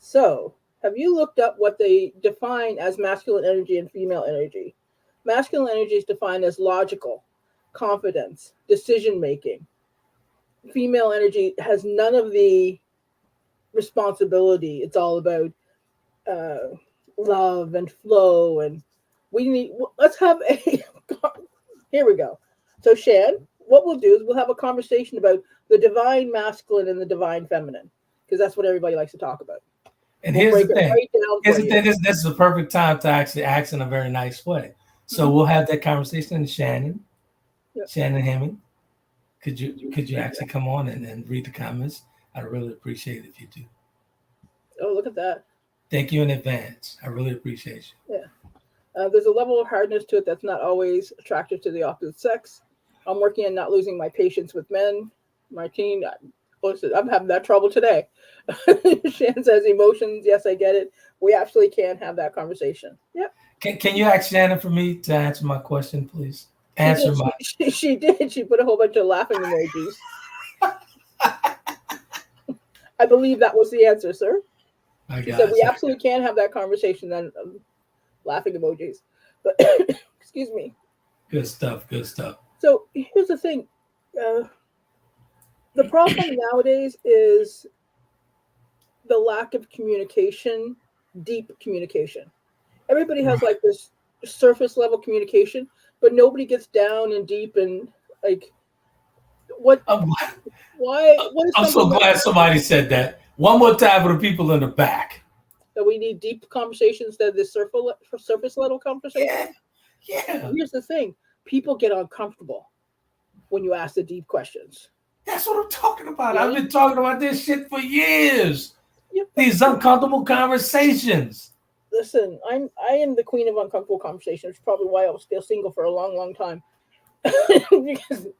So, have you looked up what they define as masculine energy and female energy? Masculine energy is defined as logical, confidence, decision making. Female energy has none of the responsibility. It's all about love and flow, and let's have a here we go. So Shan, what we'll do is we'll have a conversation about the divine masculine and the divine feminine, because that's what everybody likes to talk about. And here's the thing. This is the perfect time to actually act in a very nice way. So we'll have that conversation. And Shannon, Shannon Hemming, could you actually come on and read the comments? I'd really appreciate it if you do. Oh, look at that. Thank you in advance. I really appreciate you. Yeah. There's a level of hardness to it that's not always attractive to the opposite sex. I'm working on not losing my patience with men. Martine, I'm having that trouble today. Shan says emotions. Yes, I get it. We actually can have that conversation. Yep. Can you ask Shannon for me to answer my question, please? She did. She put a whole bunch of laughing emojis. I believe that was the answer, sir. She said we absolutely can have that conversation. Then laughing emojis. But excuse me. Good stuff. Good stuff. So here's the thing. The problem nowadays is the lack of communication, deep communication. Everybody has like this surface level communication, but nobody gets down and deep and like what? Why? What is I'm so glad somebody said that. One more time for the people in the back. That we need deep conversations instead of this surface level conversation. Yeah. Here's the thing: people get uncomfortable when you ask the deep questions. That's what I'm talking about. I've been talking about this shit for years. Yep. These uncomfortable conversations. Listen, I am the queen of uncomfortable conversations. Which is probably why I was still single for a long, long time.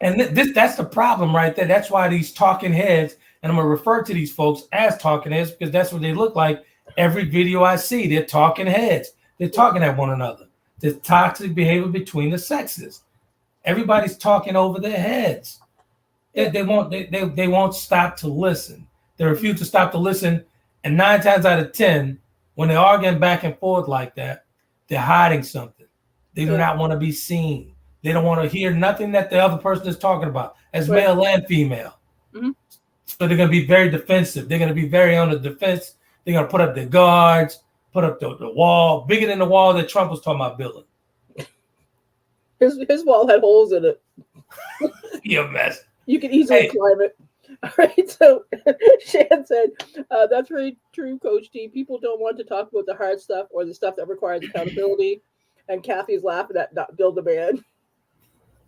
And that's the problem right there. That's why these talking heads, and I'm gonna refer to these folks as talking heads because that's what they look like. Every video I see, they're talking heads. They're talking at one another. There's toxic behavior between the sexes. Everybody's talking over their heads. They won't stop to listen. They refuse to stop to listen. And 9 times out of 10, when they're arguing back and forth like that, they're hiding something. They do not want to be seen. They don't want to hear nothing that the other person is talking about, as male and female. Mm-hmm. So they're going to be very defensive. They're going to be very on the defense. They're going to put up their guards, put up the wall, bigger than the wall that Trump was talking about building. His wall had holes in it. You're a mess. You can easily climb it. All right, so Shan said, that's very true, Coach D. People don't want to talk about the hard stuff or the stuff that requires accountability. And Kathy's laughing at not build a man.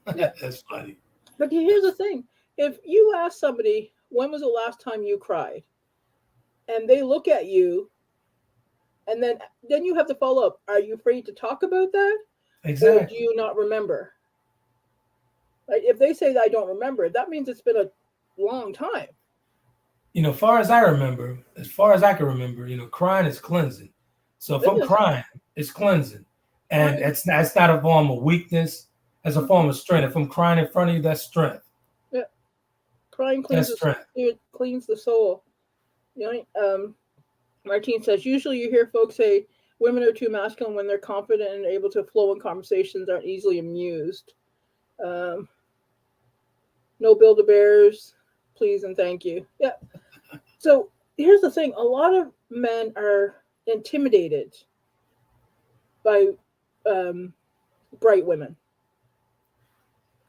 That's funny. But here's the thing. If you ask somebody, when was the last time you cried? And they look at you, and then you have to follow up. Are you afraid to talk about that? Exactly. Or do you not remember? Like if they say that I don't remember, that means it's been a long time. As far as I can remember, crying is cleansing. So if I'm crying, it's cleansing. And it's not a form of weakness, it's a form of strength. If I'm crying in front of you, that's strength. Yeah. Crying cleans the spirit, cleans the soul. Martine says, usually you hear folks say women are too masculine when they're confident and able to flow in conversations, aren't easily amused. No Build-A-Bears, please and thank you. Yeah. So here's the thing. A lot of men are intimidated by bright women.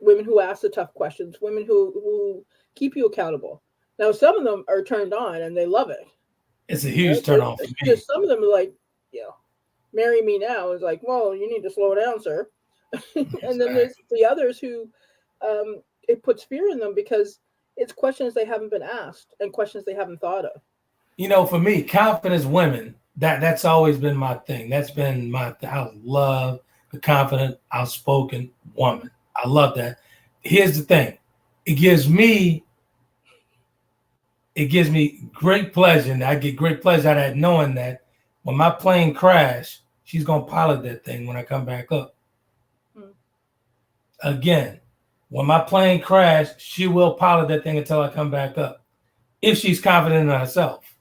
Women who ask the tough questions. Women who keep you accountable. Now, some of them are turned on and they love it. It's a huge turn on for me. Because some of them are like, marry me now. It's like, well, you need to slow down, sir. And then there's the others who it puts fear in them because it's questions they haven't been asked and questions they haven't thought of. For me, confident women, that's always been my thing. That's been I love the confident, outspoken woman. I love that. Here's the thing. It gives me great pleasure, and I get great pleasure out of knowing that when my plane crash, she's going to pilot that thing when I come back up. Again, when my plane crash, she will pilot that thing until I come back up, if she's confident in herself.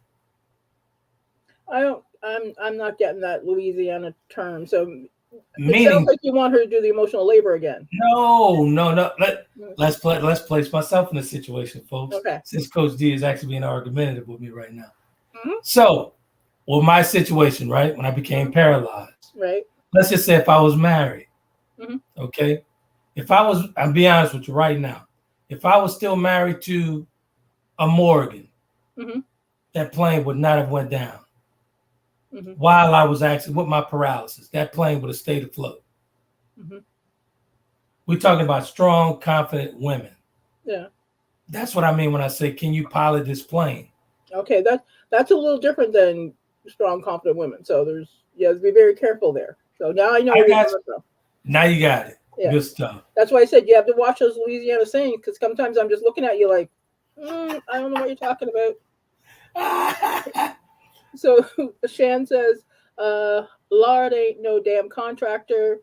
I'm not getting that Louisiana term. So it sounds like you want her to do the emotional labor again. No. Let's place myself in the situation, folks. Okay. Since Coach D is actually being argumentative with me right now. So, with my situation, right, when I became paralyzed, Right. let's just say if I was married, Mhm. okay, if I was, I'll be honest with you right now, if I was still married to a Morgan, Mhm. that plane would not have went down. Mhm. While I was actually with my paralysis, that plane would have stayed afloat. Mhm. We're talking about strong, confident women. Yeah. That's what I mean when I say, can you pilot this plane? Okay, that's a little different than strong, confident women. So you have to be very careful there. So now I know I where you're got coming you. from. Now you got it. Yeah. Good stuff. That's why I said you have to watch those Louisiana sayings, because sometimes I'm just looking at you like, I don't know what you're talking about. So Shan says, Lard ain't no damn contractor.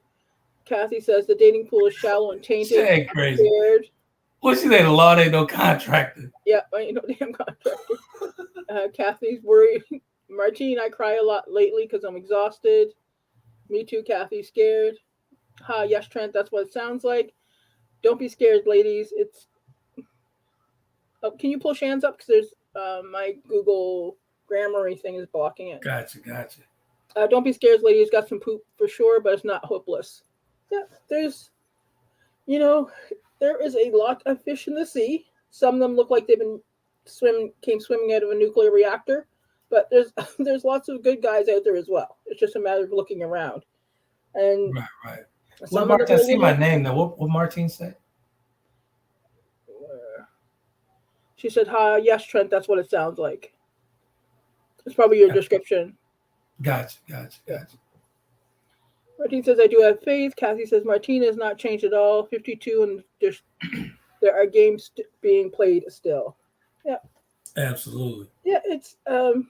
Kathy says the dating pool is shallow and tainted. She ain't crazy. Scared. What she say? The law ain't no contractor. Yeah, I ain't no damn contractor. Kathy's worried. Martine, I cry a lot lately because I'm exhausted. Me too, Kathy. Scared. Ha, yes, Trent, that's what it sounds like. Don't be scared, ladies. It's. Oh, can you pull Shan's up? Because there's my Google Grammarly thing is blocking it. Gotcha. Don't be scared, ladies. Got some poop for sure, but it's not hopeless. Yeah, there's, there is a lot of fish in the sea. Some of them look like they've been came swimming out of a nuclear reactor, but there's lots of good guys out there as well. It's just a matter of looking around. And Right. some What of Martine? them I see my name now. What Martine say? She said, "Hi, yes, Trent. That's what it sounds like." It's probably your description. Gotcha. Martine says, "I do have faith." Kathy says, "Martine has not changed at all. 52, and there are games being played still." Yeah, Absolutely. yeah. It's the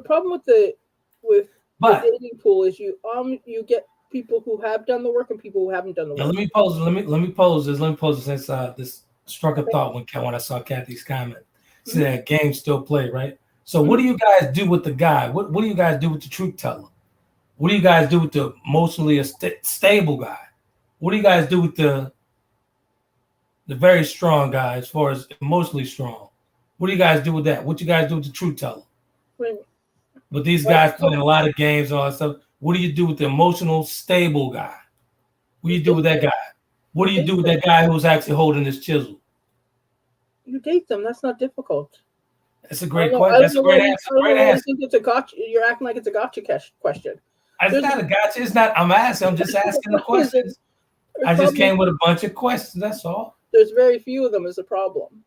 problem with the dating pool is you get people who have done the work and people who haven't done the work. Now let me pose this since this struck a thought when I saw Kathy's comment. See that game still played, right? So what do you guys do with the guy? What do you guys do with the truth teller? What do you guys do with the emotionally stable guy? What do you guys do with the very strong guy as far as emotionally strong? What do you guys do with that? What do you guys do with the truth teller? But these guys playing a lot of games and all that stuff. What do you do with the emotional stable guy? What do you do with that guy? What do you do with that guy who's actually holding his chisel? You date them. That's not difficult. That's a great question. That's a great answer. Great answer. I think it's a gotcha. You're acting like it's a gotcha question. It's not a gotcha. It's not. I'm asking. I'm just asking the questions. I just came with a bunch of questions. That's all. There's very few of them is a problem.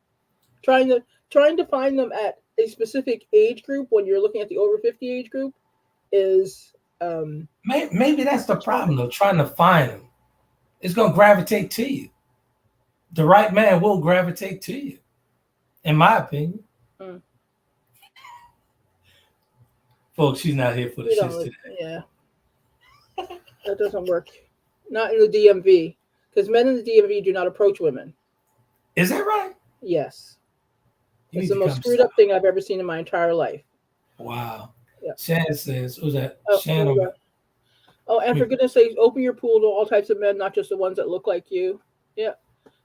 Trying to find them at a specific age group when you're looking at the over 50 age group is maybe that's the problem though. Trying to find them, it's gonna gravitate to you. The right man will gravitate to you, in my opinion. Folks, she's not here for the shits today. Yeah, that doesn't work. Not in the DMV, because men in the DMV do not approach women. Is that right? Yes. It's the most screwed up thing I've ever seen in my entire life. Wow. Yeah. Shannon says, who's that? Shannon. Oh, and for goodness sakes, open your pool to all types of men, not just the ones that look like you. Yeah.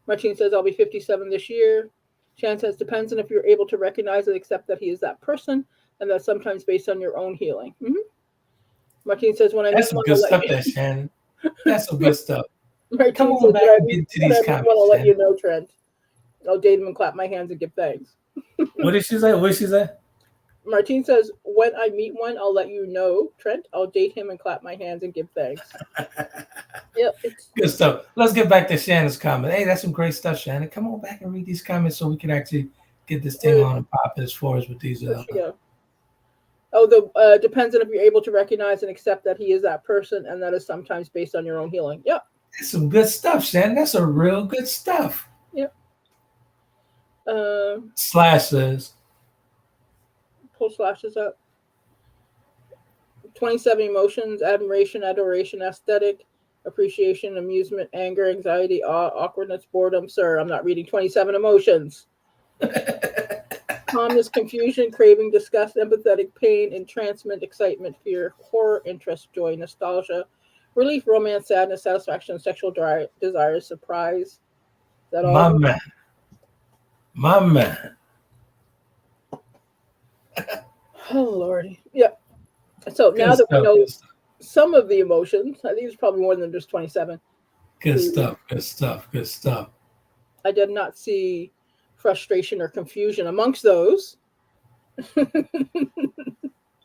Martine says, I'll be 57 this year. Shannon says, depends on if you're able to recognize and accept that he is that person, and that's sometimes based on your own healing. Mm-hmm. Martine says, when I that's some good stuff there, Shannon. That's some good stuff. Martine Come on back and get to these comments. I'll let you know, Trent. I'll date him and clap my hands and give thanks. What did she say? Martine says, when I meet one, I'll let you know, Trent. I'll date him and clap my hands and give thanks. Yep. Good stuff. Let's get back to Shannon's comment. Hey, that's some great stuff, Shannon. Come on back and read these comments so we can actually get this thing on and pop as far as with these. Depends on if you're able to recognize and accept that he is that person, and that is sometimes based on your own healing. Yep. That's some good stuff, Shannon. That's a real good stuff. Yep. Slash says. Pull slashes up. 27 emotions: admiration, adoration, aesthetic, appreciation, amusement, anger, anxiety, awe, awkwardness, boredom. Sir, I'm not reading 27 emotions. Calmness, confusion, craving, disgust, empathetic, pain, entrancement, excitement, fear, horror, interest, joy, nostalgia, relief, romance, sadness, satisfaction, sexual desire, surprise. Is that all? My man. Oh Lordy. Yeah. So Good now that we stuff. know Good stuff. some of the emotions, I think it's probably more than just 27. Good who stuff. Good stuff. Good stuff. I did not see frustration or confusion amongst those.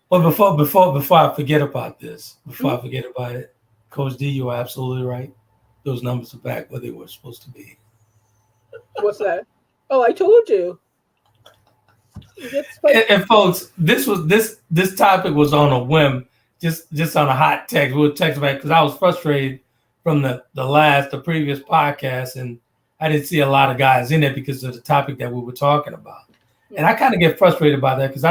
Well, before I forget about this, before Mhm. I forget about it, Coach D, you are absolutely right. Those numbers are back where they were supposed to be. What's that? Oh, I told you. You get spicy. And folks, this topic was on a whim, just on a hot text. We would text back because I was frustrated from the previous podcast, and I didn't see a lot of guys in it because of the topic that we were talking about. And I kind of get frustrated by that because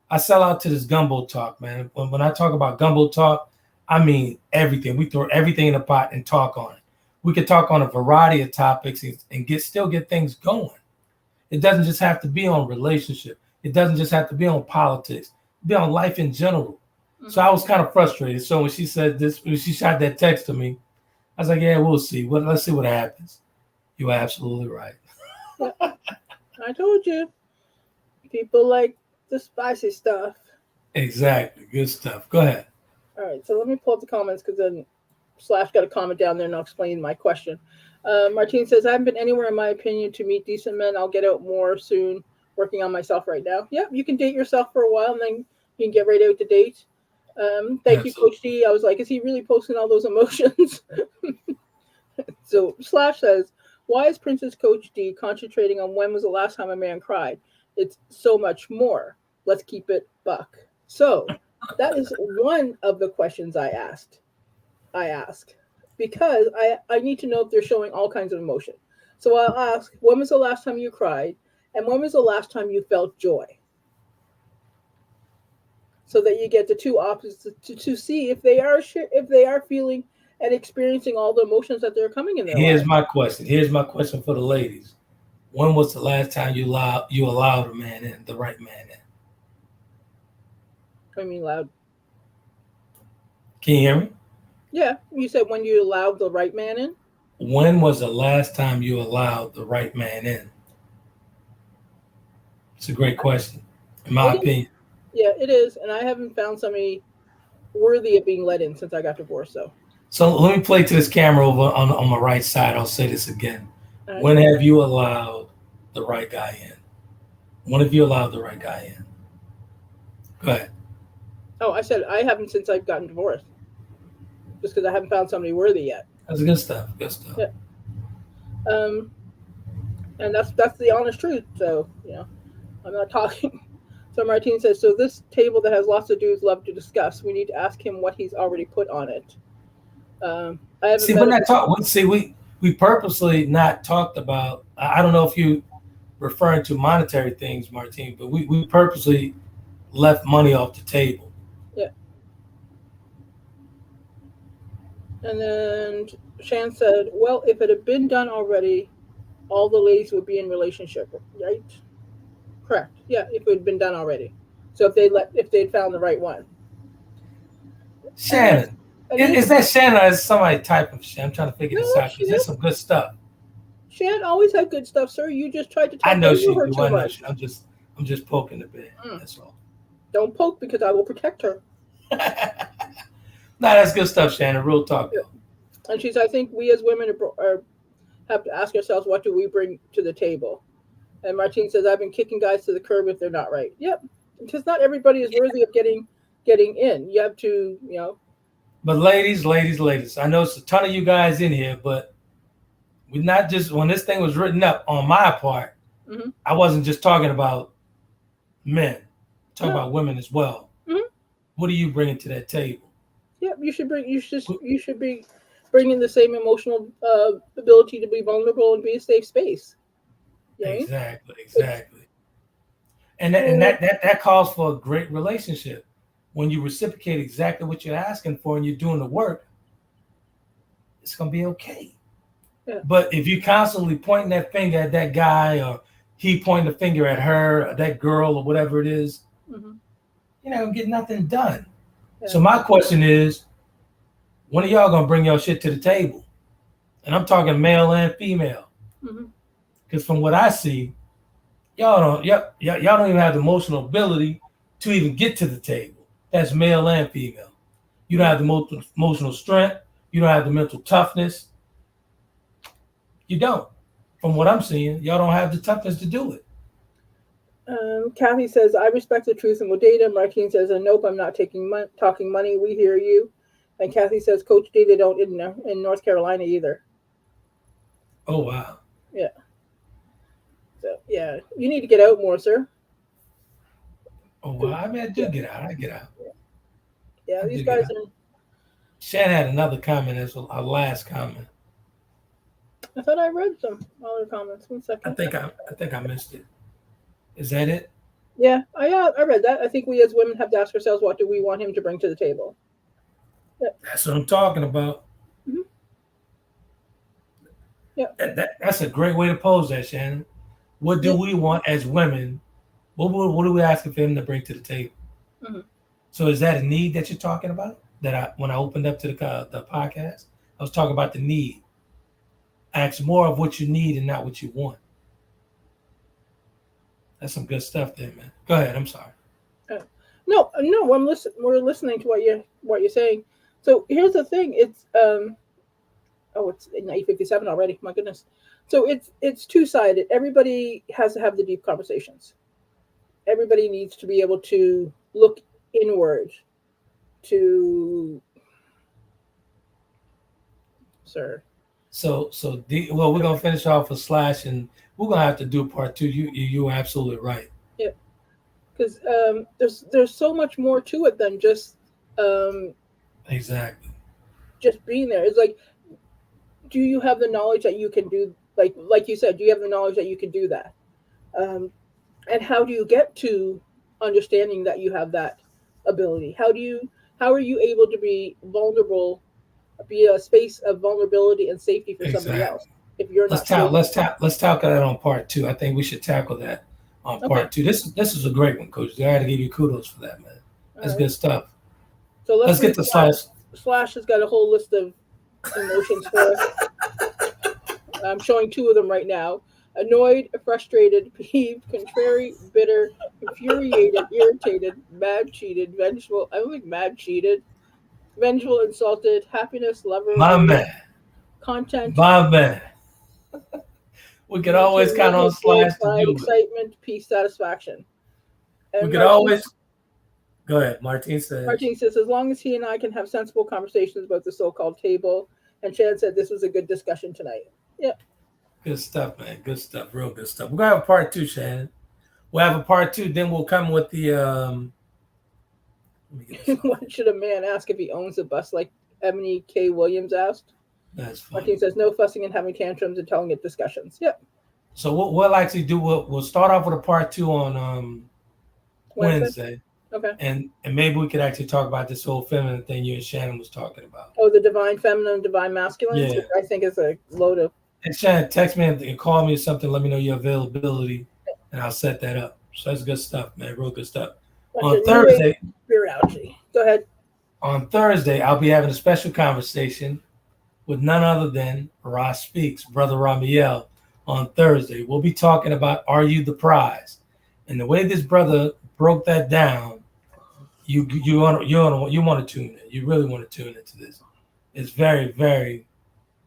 I sell out to this Gumbo Talk, man. When I talk about Gumbo Talk, I mean everything. We throw everything in the pot and talk on it. We could talk on a variety of topics and still get things going. It doesn't just have to be on relationship. It doesn't just have to be on politics. Be on life in general. Mm-hmm. So I was kind of frustrated. So when she said this, when she shot that text to me, I was like, "Yeah, we'll see. Let's see what happens." You are absolutely right. I told you. People like the spicy stuff. Exactly. Good stuff. Go ahead. All right, so let me pull up the comments because then Slash got a comment down there and I'll explain my question. Martine says, I haven't been anywhere, in my opinion, to meet decent men. I'll get out more soon, working on myself right now. Yep, you can date yourself for a while and then you can get right out to date. Thank you, Coach D. I was like, is he really posting all those emotions? So Slash says, why is Princess Coach D concentrating on when was the last time a man cried? It's so much more. Let's keep it buck. So that is one of the questions I ask because I need to know if they're showing all kinds of emotion. So I'll ask, when was the last time you cried? And when was the last time you felt joy? So that you get the two opposites to see if they are feeling and experiencing all the emotions that they're coming in their Here's lives. my question. Here's my question for the ladies. When was the last time you allowed a man in, the right man in? I mean loud. Can you hear me? Yeah, you said when you allowed the right man in? When was the last time you allowed the right man in? It's a great question, in my opinion. Yeah, it is. And I haven't found somebody worthy of being let in since I got divorced. So let me play to this camera over on my right side. I'll say this again. Right. When have you allowed the right guy in? When have you allowed the right guy in? Go ahead. Oh, I said I haven't since I've gotten divorced. Just because I haven't found somebody worthy yet. That's good stuff. Good stuff. Yeah. And that's the honest truth. So, I'm not talking. So Martine says, so this table that has lots of dudes love to discuss, we need to ask him what he's already put on it. I haven't we purposely not talked about, I don't know if you referring to monetary things, Martine, but we purposely left money off the table. Yeah. And then Shan said, well, if it had been done already, all the ladies would be in relationship, right? Correct. Yeah, if it had been done already. So if they'd found the right one. Shannon. Is that Shannon or is somebody type of Shannon? I'm trying to figure this out because there's some good stuff. Shannon always had good stuff, sir. You just tried to talk over her too much. I'm just poking the bear. That's all. Don't poke because I will protect her. No, that's good stuff, Shannon. Real talk. Yeah. And I think we as women have to ask ourselves, what do we bring to the table? And Martine says, I've been kicking guys to the curb if they're not right. Yep. Because not everybody is worthy of getting in. You have to, But ladies, I know it's a ton of you guys in here, but we're not just, when this thing was written up on my part, mm-hmm. I wasn't just talking about men, talking about women as well. Mm-hmm. What are you bringing to that table? Yep, you should be bringing the same emotional ability to be vulnerable and be a safe space. Exactly. And that calls for a great relationship. When you reciprocate exactly what you're asking for and you're doing the work, it's gonna be okay. Yeah. But if you constantly pointing that finger at that guy, or he pointing the finger at her, or that girl, or whatever it is, mm-hmm. you're not gonna get nothing done. Yeah. So my question is, when are y'all gonna bring your shit to the table? And I'm talking male and female. Because from what I see, Y'all don't even have the emotional ability to even get to the table. That's male and female. You don't have the emotional strength. You don't have the mental toughness. You don't. From what I'm seeing, y'all don't have the toughness to do it. Kathy says, I respect the truth and will data. Martine says, nope, I'm not talking money. We hear you. And Kathy says, Coach D, they don't in North Carolina either. Oh, wow. Yeah. So, yeah, you need to get out more, sir. Oh, wow. I mean, I do get out. I get out. Yeah, these guys are... Shannon had another comment as our last comment. I thought I read some other comments. 1 second. I think I missed it. Is that it? Yeah, I read that. I think we as women have to ask ourselves, what do we want him to bring to the table? Yeah. That's what I'm talking about. Mm-hmm. Yeah. That's a great way to pose that, Shannon. What do we want as women? What do we ask for him to bring to the table? Mm-hmm. So is that a need that you're talking about? When I opened up to the podcast, I was talking about the need. Ask more of what you need and not what you want. That's some good stuff there, man. Go ahead. I'm sorry. No. I'm listening. We're listening to what you're saying. So here's the thing. It's it's 8:57 already. My goodness. So it's two-sided. Everybody has to have the deep conversations. Everybody needs to be able to look inward. Sir. So we're gonna finish off with Slash, and we're gonna have to do part 2. You're absolutely right. Yeah, because there's so much more to it than just exactly just being there. It's like, do you have the knowledge that you can do, like you said, do you have the knowledge that you can do that? And how do you get to understanding that you have that ability? How are you able to be vulnerable? Be a space of vulnerability and safety for somebody else. If you're let's tackle that on part 2. I think we should tackle that on part 2. This is a great one, Coach. I got to give you kudos for that, man. That's good stuff. So let's get to Slash. Slash has got a whole list of emotions for us. I'm showing 2 of them right now: annoyed, frustrated, peeved, contrary, bitter, infuriated, irritated, mad, cheated, vengeful. I don't think mad, cheated. Vengeful, insulted, happiness, lover, my man, content, my man. We could always count on Slash to do excitement, peace, satisfaction. And we could always go ahead. Martine says, as long as he and I can have sensible conversations about the so-called table. And Shannon said this was a good discussion tonight. Yeah. Good stuff, man. Good stuff. Real good stuff. We're gonna have a part 2, Shannon. We'll have a part 2. Then we'll come with the. What should a man ask if he owns a bus, like Ebony K. Williams asked? That's funny. Martine says, no fussing and having tantrums and telling it discussions. Yep. So what we'll actually do, we'll start off with a part 2 on Wednesday. Okay. And maybe we could actually talk about this whole feminine thing you and Shannon was talking about. Oh, the divine feminine, divine masculine? Yeah. Which I think is a load of... And Shannon, text me and call me or something. Let me know your availability, and I'll set that up. So that's good stuff, man. Real good stuff. On Thursday... Spirituality. Go ahead. On Thursday, I'll be having a special conversation with none other than Ross Speaks, Brother Ramiel. On Thursday, we'll be talking about Are You the Prize? And the way this brother broke that down, you want to tune in. You really want to tune into this. It's very, very,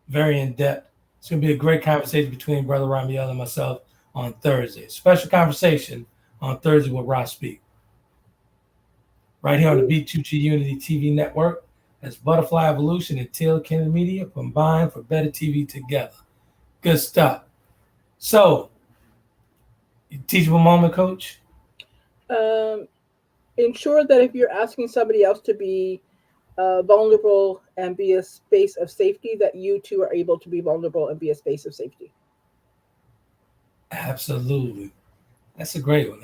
very in depth. It's going to be a great conversation between Brother Ramiel and myself on Thursday. Special conversation on Thursday with Ross Speaks. Right here on the B2G Unity TV network. That's Butterfly Evolution and Taylor Kennedy Media combined for better TV together. Good stuff. So, teachable moment, Coach? Ensure that if you're asking somebody else to be vulnerable and be a space of safety, that you too are able to be vulnerable and be a space of safety. Absolutely. That's a great one.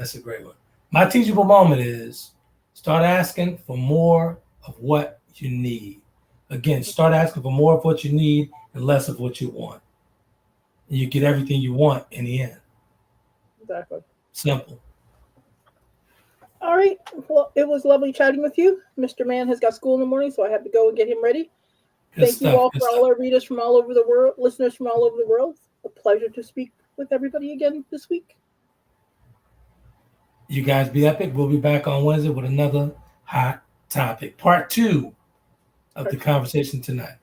My teachable moment is start asking for more of what you need. Again, start asking for more of what you need and less of what you want. And you get everything you want in the end. Exactly. Simple. All right. Well, it was lovely chatting with you. Mr. Mann has got school in the morning, so I have to go and get him ready. Thank you all for all our readers from all over the world, listeners from all over the world. A pleasure to speak with everybody again this week. You guys be epic. We'll be back on Wednesday with another hot topic. Part 2 of the conversation tonight.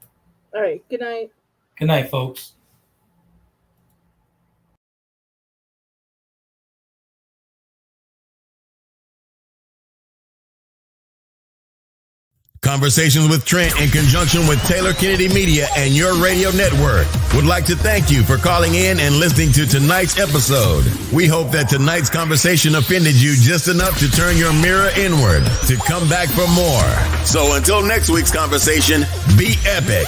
All right. Good night. Good night, folks. Conversations with Trent in conjunction with Taylor Kennedy Media and your radio network would like to thank you for calling in and listening to tonight's episode. We hope that tonight's conversation offended you just enough to turn your mirror inward to come back for more. So until next week's conversation, be epic.